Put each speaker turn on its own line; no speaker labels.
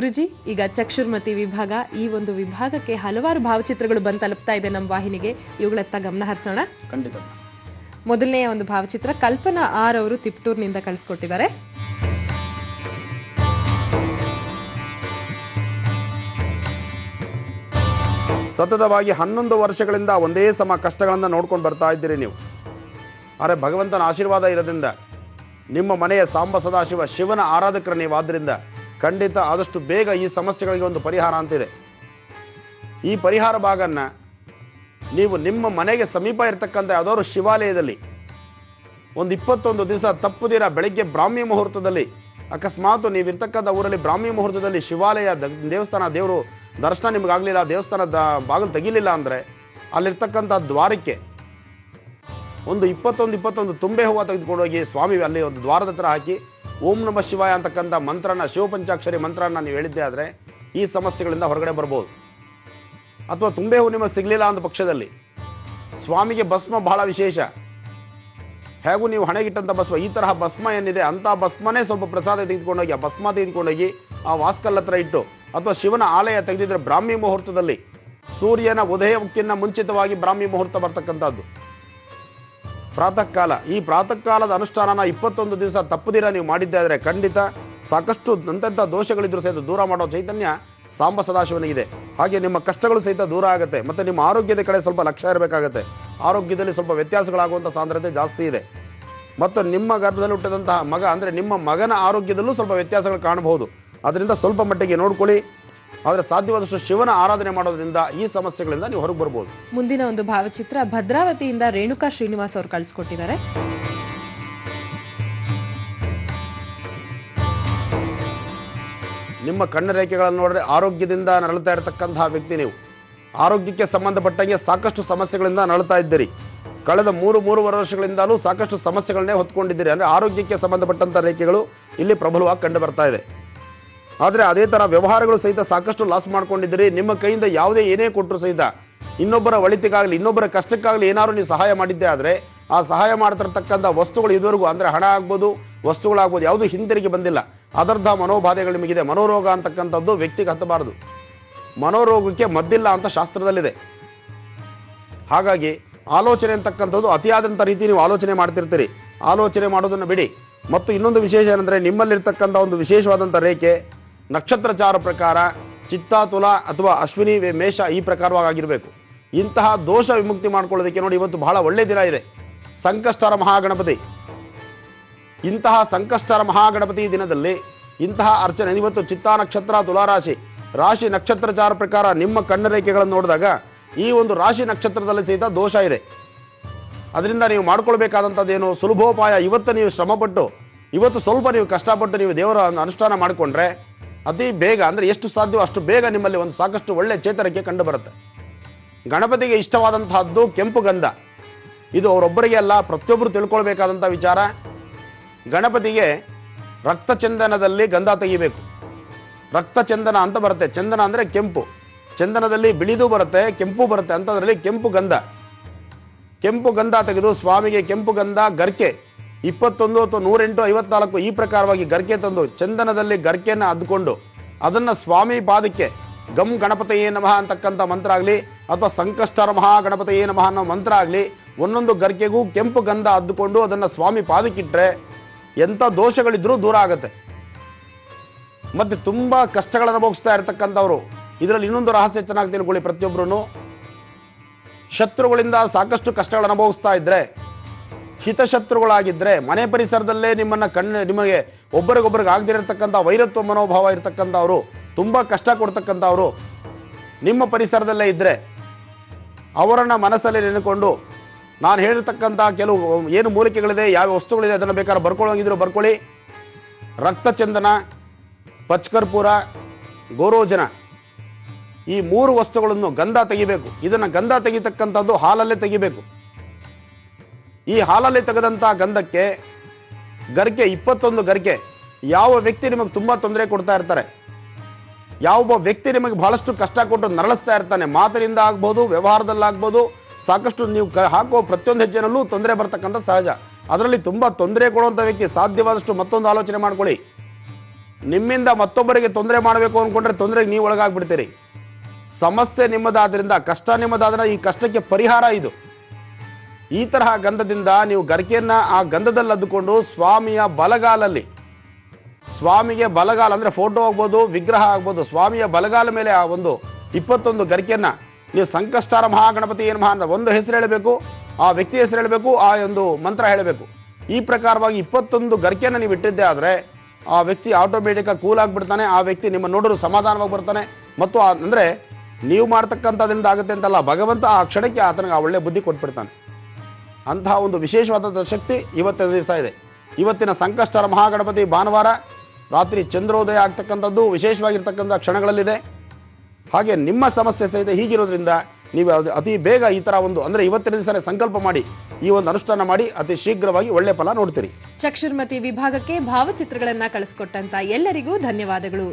ಗುರುಜಿ, ಈಗ ಚಕ್ಷುರ್ಮತಿ ವಿಭಾಗ, ಈ ಒಂದು ವಿಭಾಗಕ್ಕೆ ಹಲವಾರು ಭಾವಚಿತ್ರಗಳು ಬಂದು ತಲುಪ್ತಾ ಇದೆ ನಮ್ಮ ವಾಹಿನಿಗೆ. ಇವುಗಳತ್ತ ಗಮನ ಹರಿಸೋಣ.
ಖಂಡಿತ.
ಮೊದಲನೆಯ ಒಂದು ಭಾವಚಿತ್ರ ಕಲ್ಪನಾ ಆರ್ ಅವರು ತಿಪ್ಟೂರ್ನಿಂದ ಕಳಿಸ್ಕೊಟ್ಟಿದ್ದಾರೆ.
ಸತತವಾಗಿ 11 ವರ್ಷಗಳಿಂದ ಒಂದೇ ಸಮ ಕಷ್ಟಗಳನ್ನು ನೋಡ್ಕೊಂಡು ಬರ್ತಾ ಇದ್ದೀರಿ ನೀವು. ಆದರೆ ಭಗವಂತನ ಆಶೀರ್ವಾದ ಇರೋದ್ರಿಂದ ನಿಮ್ಮ ಮನೆಯ ಸಾಂಬ ಸದಾಶಿವ ಶಿವನ ಆರಾಧಕರ ನೀವಾದ್ರಿಂದ ಖಂಡಿತ ಆದಷ್ಟು ಬೇಗ ಈ ಸಮಸ್ಯೆಗಳಿಗೆ ಒಂದು ಪರಿಹಾರ ಅಂತಿದೆ. ಈ ಪರಿಹಾರ ಭಾಗನ್ನ ನೀವು ನಿಮ್ಮ ಮನೆಗೆ ಸಮೀಪ ಇರತಕ್ಕಂಥ ಯಾವುದಾದ್ರು ಶಿವಾಲಯದಲ್ಲಿ ಒಂದು 21 ದಿವಸ ತಪ್ಪುದಿರ ಬೆಳಗ್ಗೆ ಬ್ರಾಹ್ಮಿ ಮುಹೂರ್ತದಲ್ಲಿ, ಅಕಸ್ಮಾತ್ ನೀವಿರ್ತಕ್ಕಂಥ ಊರಲ್ಲಿ ಬ್ರಾಹ್ಮಿ ಮುಹೂರ್ತದಲ್ಲಿ ಶಿವಾಲಯ ದೇವಸ್ಥಾನ ದೇವರು ದರ್ಶನ ನಿಮಗಾಗಲಿಲ್ಲ, ದೇವಸ್ಥಾನದ ಬಾಗಿಲು ತೆಗಿಲಿಲ್ಲ ಅಂದರೆ ಅಲ್ಲಿರ್ತಕ್ಕಂಥ ದ್ವಾರಕ್ಕೆ ಒಂದು 21 ತುಂಬೆ ಹೂವು ತೆಗೆದುಕೊಂಡೋಗಿ ಸ್ವಾಮಿ ಅಲ್ಲಿ ಒಂದು ದ್ವಾರದ ಹತ್ರ ಹಾಕಿ ಓಂ ನಮ ಶಿವಾಯ ಅಂತಕ್ಕಂಥ ಮಂತ್ರನ, ಶಿವಪಂಚಾಕ್ಷರಿ ಮಂತ್ರನ ನೀವು ಹೇಳಿದ್ದೆ ಆದರೆ ಈ ಸಮಸ್ಯೆಗಳಿಂದ ಹೊರಗಡೆ ಬರ್ಬೋದು. ಅಥವಾ ತುಂಬೆ ಹೂವು ನಿಮಗೆ ಸಿಗಲಿಲ್ಲ ಅಂದ ಪಕ್ಷದಲ್ಲಿ ಸ್ವಾಮಿಗೆ ಭಸ್ಮ ಬಹಳ ವಿಶೇಷ. ಹೇಗೂ ನೀವು ಹಣೆಗಿಟ್ಟಂಥ ಭಸ್ಮ, ಈ ತರಹ ಭಸ್ಮ ಏನಿದೆ ಅಂಥ ಭಸ್ಮನೇ ಸ್ವಲ್ಪ ಪ್ರಸಾದ ತೆಗೆದುಕೊಂಡೋಗಿ ಆ ಭಸ್ಮ ತೆಗೆದುಕೊಂಡೋಗಿ ಆ ವಾಸ್ಕಲ್ ಹತ್ರ ಇಟ್ಟು, ಅಥವಾ ಶಿವನ ಆಲಯ ತೆಗೆದಿದ್ರೆ ಬ್ರಾಹ್ಮಿ ಮುಹೂರ್ತದಲ್ಲಿ ಸೂರ್ಯನ ಉದಯಕ್ಕಿಂತ ಮುಂಚಿತವಾಗಿ ಬ್ರಾಹ್ಮಿ ಮುಹೂರ್ತ ಬರ್ತಕ್ಕಂಥದ್ದು ಪ್ರಾತಃ ಕಾಲ. ಈ ಪ್ರಾತಃ ಕಾಲದ ಅನುಷ್ಠಾನನ 21 ದಿವಸ ತಪ್ಪದಿರ ನೀವು ಮಾಡಿದ್ದೆ ಆದರೆ ಖಂಡಿತ ಸಾಕಷ್ಟು ಅಂಥ ದೋಷಗಳಿದ್ರು ಸಹಿತ ದೂರ ಮಾಡೋ ಚೈತನ್ಯ ಸಾಂಬ ಸದಾಶಿವನಿಗಿದೆ. ಹಾಗೆ ನಿಮ್ಮ ಕಷ್ಟಗಳು ಸಹಿತ ದೂರ ಆಗುತ್ತೆ. ಮತ್ತು ನಿಮ್ಮ ಆರೋಗ್ಯದ ಕಡೆ ಸ್ವಲ್ಪ ಲಕ್ಷ್ಯ ಇರಬೇಕಾಗತ್ತೆ. ಆರೋಗ್ಯದಲ್ಲಿ ಸ್ವಲ್ಪ ವ್ಯತ್ಯಾಸಗಳಾಗುವಂಥ ಸಾಂದ್ರತೆ ಜಾಸ್ತಿ ಇದೆ. ಮತ್ತು ನಿಮ್ಮ ಗರ್ಭದಲ್ಲಿ ಹುಟ್ಟಿದಂತಹ ಮಗ ಅಂದರೆ ನಿಮ್ಮ ಮಗನ ಆರೋಗ್ಯದಲ್ಲೂ ಸ್ವಲ್ಪ ವ್ಯತ್ಯಾಸಗಳು ಕಾಣಬಹುದು. ಅದರಿಂದ ಸ್ವಲ್ಪ ಮಟ್ಟಿಗೆ ನೋಡ್ಕೊಳ್ಳಿ. ಆದರೆ ಸಾಧ್ಯವಾದಷ್ಟು ಶಿವನ ಆರಾಧನೆ ಮಾಡೋದ್ರಿಂದ ಈ ಸಮಸ್ಯೆಗಳಿಂದ ನೀವು ಹೊರಗೆ ಬರ್ಬೋದು.
ಮುಂದಿನ ಒಂದು ಭಾವಚಿತ್ರ ಭದ್ರಾವತಿಯಿಂದ ರೇಣುಕಾ ಶ್ರೀನಿವಾಸ್ ಅವರು ಕಳಿಸ್ಕೊಟ್ಟಿದ್ದಾರೆ.
ನಿಮ್ಮ ಕಣ್ಣು ರೇಖೆಗಳನ್ನು ನೋಡಿದ್ರೆ ಆರೋಗ್ಯದಿಂದ ನರಳುತ್ತಾ ಇರತಕ್ಕಂತಹ ವ್ಯಕ್ತಿ ನೀವು. ಆರೋಗ್ಯಕ್ಕೆ ಸಂಬಂಧಪಟ್ಟಂಗೆ ಸಾಕಷ್ಟು ಸಮಸ್ಯೆಗಳಿಂದ ನರಳುತ್ತಾ ಇದ್ದೀರಿ. ಕಳೆದ 3 ವರ್ಷಗಳಿಂದಲೂ ಸಾಕಷ್ಟು ಸಮಸ್ಯೆಗಳನ್ನೇ ಹೊತ್ಕೊಂಡಿದ್ದೀರಿ. ಅಂದರೆ ಆರೋಗ್ಯಕ್ಕೆ ಸಂಬಂಧಪಟ್ಟಂಥ ರೇಖೆಗಳು ಇಲ್ಲಿ ಪ್ರಬಲವಾಗಿ ಕಂಡು ಬರ್ತಾ ಇದೆ. ಆದರೆ ಅದೇ ಥರ ವ್ಯವಹಾರಗಳು ಸಹಿತ ಸಾಕಷ್ಟು ಲಾಸ್ ಮಾಡ್ಕೊಂಡಿದ್ದೀರಿ. ನಿಮ್ಮ ಕೈಯಿಂದ ಯಾವುದೇ ಏನೇ ಕೊಟ್ಟರು ಸಹಿತ ಇನ್ನೊಬ್ಬರ ಒಳಿತಿಗಾಗಲಿ ಇನ್ನೊಬ್ಬರ ಕಷ್ಟಕ್ಕಾಗಲಿ ಏನಾದ್ರು ನೀವು ಸಹಾಯ ಮಾಡಿದ್ದೆ ಆದರೆ ಆ ಸಹಾಯ ಮಾಡ್ತಿರ್ತಕ್ಕಂಥ ವಸ್ತುಗಳು ಇದುವರೆಗೂ ಅಂದರೆ ಹಣ ಆಗ್ಬೋದು, ವಸ್ತುಗಳಾಗ್ಬೋದು, ಯಾವುದೂ ಹಿಂದಿರುಗಿ ಬಂದಿಲ್ಲ. ಅದರ್ಧ ಮನೋಬಾಧೆಗಳು ನಿಮಗಿದೆ. ಮನೋರೋಗ ಅಂತಕ್ಕಂಥದ್ದು ವ್ಯಕ್ತಿಗೆ ಹತ್ತಬಾರದು. ಮನೋರೋಗಕ್ಕೆ ಮದ್ದಿಲ್ಲ ಅಂತ ಶಾಸ್ತ್ರದಲ್ಲಿದೆ. ಹಾಗಾಗಿ ಆಲೋಚನೆ ಅಂತಕ್ಕಂಥದ್ದು ಅತಿಯಾದಂಥ ರೀತಿ ನೀವು ಆಲೋಚನೆ ಮಾಡ್ತಿರ್ತೀರಿ. ಆಲೋಚನೆ ಮಾಡೋದನ್ನು ಬಿಡಿ. ಮತ್ತು ಇನ್ನೊಂದು ವಿಶೇಷ ಏನಂದರೆ ನಿಮ್ಮಲ್ಲಿರ್ತಕ್ಕಂಥ ಒಂದು ವಿಶೇಷವಾದಂಥ ರೇಖೆ ನಕ್ಷತ್ರಚಾರ ಪ್ರಕಾರ ಚಿತ್ತ, ತುಲ ಅಥವಾ ಅಶ್ವಿನಿ, ಮೇಷ ಈ ಪ್ರಕಾರವಾಗಿರಬೇಕು. ಇಂತಹ ದೋಷ ವಿಮುಕ್ತಿ ಮಾಡ್ಕೊಳ್ಳೋದಕ್ಕೆ ನೋಡಿ ಇವತ್ತು ಬಹಳ ಒಳ್ಳೆಯ ದಿನ ಇದೆ, ಸಂಕಷ್ಟರ ಮಹಾಗಣಪತಿ. ಇಂತಹ ಸಂಕಷ್ಟರ ಮಹಾಗಣಪತಿ ದಿನದಲ್ಲಿ ಇಂತಹ ಅರ್ಚನೆ ಇವತ್ತು ಚಿತ್ತ ನಕ್ಷತ್ರ, ತುಲಾರಾಶಿ ರಾಶಿ ನಕ್ಷತ್ರಚಾರ ಪ್ರಕಾರ ನಿಮ್ಮ ಕಣ್ಣು ರೇಖೆಗಳನ್ನು ನೋಡಿದಾಗ ಈ ಒಂದು ರಾಶಿ ನಕ್ಷತ್ರದಲ್ಲಿ ಸಹಿತ ದೋಷ ಇದೆ. ಅದರಿಂದ ನೀವು ಮಾಡ್ಕೊಳ್ಬೇಕಾದಂಥದ್ದೇನು ಸುಲಭೋಪಾಯ, ಇವತ್ತು ನೀವು ಶ್ರಮಪಟ್ಟು ಇವತ್ತು ಸ್ವಲ್ಪ ನೀವು ಕಷ್ಟಪಟ್ಟು ನೀವು ದೇವರ ಅನುಷ್ಠಾನ ಮಾಡಿಕೊಂಡ್ರೆ ಅತಿ ಬೇಗ ಅಂದರೆ ಎಷ್ಟು ಸಾಧ್ಯವೋ ಅಷ್ಟು ಬೇಗ ನಿಮ್ಮಲ್ಲಿ ಒಂದು ಸಾಕಷ್ಟು ಒಳ್ಳೆಯ ಚೇತರಿಕೆ ಕಂಡು ಬರುತ್ತೆ. ಗಣಪತಿಗೆ ಇಷ್ಟವಾದಂತಹದ್ದು ಕೆಂಪು ಗಂಧ. ಇದು ಅವರೊಬ್ಬರಿಗೆ ಅಲ್ಲ, ಪ್ರತಿಯೊಬ್ಬರು ತಿಳ್ಕೊಳ್ಬೇಕಾದಂಥ ವಿಚಾರ. ಗಣಪತಿಗೆ ರಕ್ತಚಂದನದಲ್ಲಿ ಗಂಧ ತೆಗಿಬೇಕು. ರಕ್ತಚಂದನ ಅಂತ ಬರುತ್ತೆ. ಚಂದನ ಅಂದರೆ ಕೆಂಪು, ಚಂದನದಲ್ಲಿ ಬಿಳಿದು ಬರುತ್ತೆ, ಕೆಂಪು ಬರುತ್ತೆ. ಅಂಥದ್ರಲ್ಲಿ ಕೆಂಪು ಗಂಧ. ಕೆಂಪು ಗಂಧ ತೆಗೆದು ಸ್ವಾಮಿಗೆ ಕೆಂಪು ಗಂಧ ಗರ್ಕೆ 21 ಅಥವಾ 108, 54 ಈ ಪ್ರಕಾರವಾಗಿ ಗರ್ಕೆ ತಂದು ಚಂದನದಲ್ಲಿ ಗರ್ಕೆಯನ್ನು ಅದ್ದುಕೊಂಡು ಅದನ್ನು ಸ್ವಾಮಿ ಪಾದಕ್ಕೆ ಗಂ ಗಣಪತಿಯೇ ನಮಃ ಅಂತಕ್ಕಂಥ ಮಂತ್ರ ಆಗಲಿ ಅಥವಾ ಸಂಕಷ್ಟರ ಮಹಾಗಣಪತಿಯೇ ನಮಃ ಅನ್ನೋ ಮಂತ್ರ ಆಗಲಿ ಒಂದೊಂದು ಗರ್ಕೆಗೂ ಕೆಂಪು ಗಂಧ ಅದ್ದುಕೊಂಡು ಅದನ್ನು ಸ್ವಾಮಿ ಪಾದಕ್ಕಿಟ್ರೆ ಎಂಥ ದೋಷಗಳಿದ್ರೂ ದೂರ ಆಗುತ್ತೆ. ಮತ್ತು ತುಂಬ ಕಷ್ಟಗಳನ್ನು ಅನುಭವಿಸ್ತಾ ಇರತಕ್ಕಂಥವ್ರು, ಇದರಲ್ಲಿ ಇನ್ನೊಂದು ರಹಸ್ಯ ಚೆನ್ನಾಗಿ ತಿಳ್ಕೊಳ್ಳಿ. ಪ್ರತಿಯೊಬ್ಬರೂ ಶತ್ರುಗಳಿಂದ ಸಾಕಷ್ಟು ಕಷ್ಟಗಳನ್ನು ಅನುಭವಿಸ್ತಾ ಇದ್ರೆ, ಹಿತಶತ್ರುಗಳಾಗಿದ್ದರೆ, ಮನೆ ಪರಿಸರದಲ್ಲೇ ನಿಮಗೆ ಒಬ್ಬರಿಗೊಬ್ಬರಿಗೆ ಆಗದಿರತಕ್ಕಂಥ ವೈರತ್ವ ಮನೋಭಾವ ಇರತಕ್ಕಂಥವ್ರು, ತುಂಬ ಕಷ್ಟ ಕೊಡ್ತಕ್ಕಂಥವ್ರು ನಿಮ್ಮ ಪರಿಸರದಲ್ಲೇ ಇದ್ದರೆ ಅವರನ್ನು ಮನಸ್ಸಲ್ಲಿ ನೆನೆಕೊಂಡು ನಾನು ಹೇಳಿರ್ತಕ್ಕಂಥ ಕೆಲವು ಏನು ಮೂಲಿಕೆಗಳಿದೆ, ಯಾವ ವಸ್ತುಗಳಿದೆ ಅದನ್ನು ಬೇಕಾದ್ರೆ ಬರ್ಕೊಳ್ಳೋಂಗಿದ್ರು ಬರ್ಕೊಳ್ಳಿ. ರಕ್ತಚಂದನ, ಪಚ್ಕರ್ಪೂರ, ಗೋರೋಜನ ಈ 3 ವಸ್ತುಗಳನ್ನು ಗಂಧ ತೆಗಿಬೇಕು. ಇದನ್ನು ಗಂಧ ತೆಗಿತಕ್ಕಂಥದ್ದು ಹಾಲಲ್ಲೇ ತೆಗಿಬೇಕು. ಈ ಹಾಲಲ್ಲಿ ತೆಗೆದಂಥ ಗಂಧಕ್ಕೆ ಗರ್ಕೆ 21 ಗರ್ಕೆ. ಯಾವ ವ್ಯಕ್ತಿ ನಿಮಗೆ ತುಂಬ ತೊಂದರೆ ಕೊಡ್ತಾ ಇರ್ತಾರೆ, ಯಾವ ವ್ಯಕ್ತಿ ನಿಮಗೆ ಬಹಳಷ್ಟು ಕಷ್ಟ ಕೊಟ್ಟು ನರಳಿಸ್ತಾ ಇರ್ತಾನೆ, ಮಾತಿನಿಂದ ಆಗ್ಬೋದು, ವ್ಯವಹಾರದಲ್ಲಾಗ್ಬೋದು, ಸಾಕಷ್ಟು ನೀವು ಹಾಕೋ ಪ್ರತಿಯೊಂದು ಹೆಜ್ಜೆನಲ್ಲೂ ತೊಂದರೆ ಬರ್ತಕ್ಕಂಥ ಸಹಜ. ಅದರಲ್ಲಿ ತುಂಬ ತೊಂದರೆ ಕೊಡುವಂಥ ವ್ಯಕ್ತಿ ಸಾಧ್ಯವಾದಷ್ಟು ಮತ್ತೊಂದು ಆಲೋಚನೆ ಮಾಡ್ಕೊಳ್ಳಿ. ನಿಮ್ಮಿಂದ ಮತ್ತೊಬ್ಬರಿಗೆ ತೊಂದರೆ ಮಾಡಬೇಕು ಅಂದ್ಕೊಂಡ್ರೆ ತೊಂದರೆಗೆ ನೀವು ಒಳಗಾಗ್ಬಿಡ್ತೀರಿ. ಸಮಸ್ಯೆ ನಿಮ್ಮದಾದ್ರಿಂದ, ಕಷ್ಟ ನಿಮ್ಮದಾದ್ರೆ ಈ ಕಷ್ಟಕ್ಕೆ ಪರಿಹಾರ ಇದು. ಈ ತರಹ ಗಂಧದಿಂದ ನೀವು ಗರಿಕೆಯನ್ನ ಆ ಗಂಧದಲ್ಲಿ ಅದ್ದುಕೊಂಡು ಸ್ವಾಮಿಯ ಬಲಗಾಲಲ್ಲಿ, ಸ್ವಾಮಿಗೆ ಬಲಗಾಲ ಅಂದ್ರೆ ಫೋಟೋ ಆಗ್ಬೋದು, ವಿಗ್ರಹ ಆಗ್ಬೋದು, ಸ್ವಾಮಿಯ ಬಲಗಾಲ ಮೇಲೆ ಆ ಒಂದು 21 ಗರಿಕೆಯನ್ನ ನೀವು ಸಂಕಷ್ಟಾರ ಮಹಾಗಣಪತಿ ಏನು ಮಹಾ ಒಂದು ಹೆಸರು ಹೇಳಬೇಕು, ಆ ವ್ಯಕ್ತಿ ಹೆಸರು ಹೇಳಬೇಕು, ಆ ಒಂದು ಮಂತ್ರ ಹೇಳಬೇಕು. ಈ ಪ್ರಕಾರವಾಗಿ 21 ಗರಿಕೆಯನ್ನ ನೀವು ಇಟ್ಟಿದ್ದೆ ಆದ್ರೆ ಆ ವ್ಯಕ್ತಿ ಆಟೋಮೆಟಿಕ್ ಆಗಿ ಕೂಲ್ ಆಗಿಬಿಡ್ತಾನೆ. ಆ ವ್ಯಕ್ತಿ ನಿಮ್ಮ ನೋಡಲು ಸಮಾಧಾನವಾಗಿ ಬರ್ತಾನೆ. ಮತ್ತು ಅಂದ್ರೆ ನೀವು ಮಾಡ್ತಕ್ಕಂಥದ್ರಿಂದ ಆಗುತ್ತೆ ಅಂತಲ್ಲ, ಭಗವಂತ ಆ ಕ್ಷಣಕ್ಕೆ ಆತನಿಗೆ ಆ ಒಳ್ಳೆ ಬುದ್ಧಿ ಕೊಟ್ಬಿಡ್ತಾನೆ. ಅಂತಹ ಒಂದು ವಿಶೇಷವಾದ ಶಕ್ತಿ ಇವತ್ತಿನ ದಿವಸ ಇದೆ. ಇವತ್ತಿನ ಸಂಕಷ್ಟರ ಮಹಾಗಣಪತಿ ಭಾನುವಾರ ರಾತ್ರಿ ಚಂದ್ರೋದಯ ಆಗ್ತಕ್ಕಂಥದ್ದು ವಿಶೇಷವಾಗಿರ್ತಕ್ಕಂಥ ಕ್ಷಣಗಳಲ್ಲಿದೆ. ಹಾಗೆ ನಿಮ್ಮ ಸಮಸ್ಯೆ ಸಹಿತ ಹೀಗಿರೋದ್ರಿಂದ ನೀವು ಅತಿ ಬೇಗ ಈ ತರ ಒಂದು ಅಂದ್ರೆ ಇವತ್ತಿನ ದಿವಸನೇ ಸಂಕಲ್ಪ ಮಾಡಿ ಈ ಒಂದು ಅನುಷ್ಠಾನ ಮಾಡಿ ಅತಿ ಶೀಘ್ರವಾಗಿ ಒಳ್ಳೆ ಫಲ ನೋಡ್ತೀರಿ.
ಚಕ್ಷುರ್ಮತಿ ವಿಭಾಗಕ್ಕೆ ಭಾವಚಿತ್ರಗಳನ್ನ ಕಳಿಸ್ಕೊಟ್ಟಂತ ಎಲ್ಲರಿಗೂ ಧನ್ಯವಾದಗಳು.